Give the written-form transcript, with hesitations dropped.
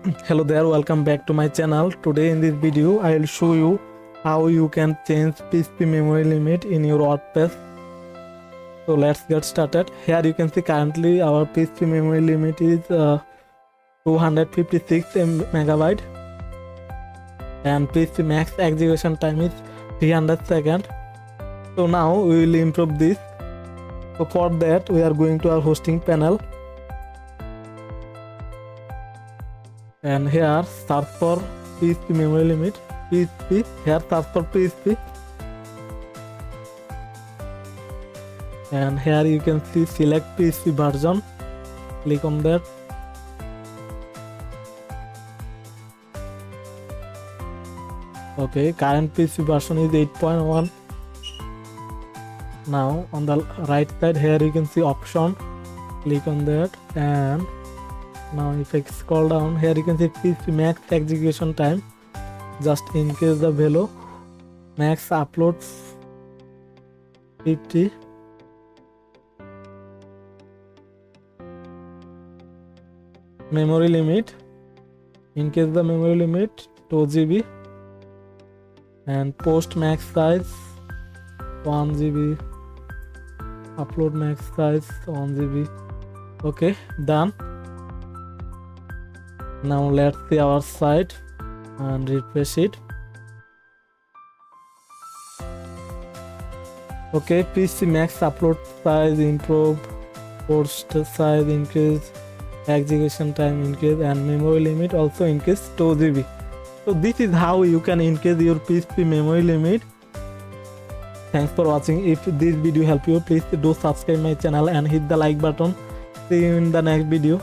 Hello there, welcome back to my channel. Today in this video I will show you how you can change PHP memory limit in your WordPress. So let's get started. Here you can see currently our PHP memory limit is 256 megabyte and PHP max execution time is 300 seconds. So now we will improve this. So for that we are going to our hosting panel. And here search for PHP memory limit, PHP, here search for PHP, and here you can see select PHP version, click on that. Okay, current PHP version is 8.1. Now on the right side here you can see option, click on that, and now if I scroll down here you can see PHP max execution time. Just increase the value. Max upload 50. Memory limit, increase the memory limit 2 GB and post max size 1 GB. Upload max size 1 GB. Okay, done. Now let's see our site and refresh it. Okay, PHP max upload size improve, post size increase, execution time increase, and memory limit also increase 2 GB. So this is how you can increase your PHP memory limit. Thanks for watching. If this video helped you, please do subscribe my channel and hit the like button. See you in the next video.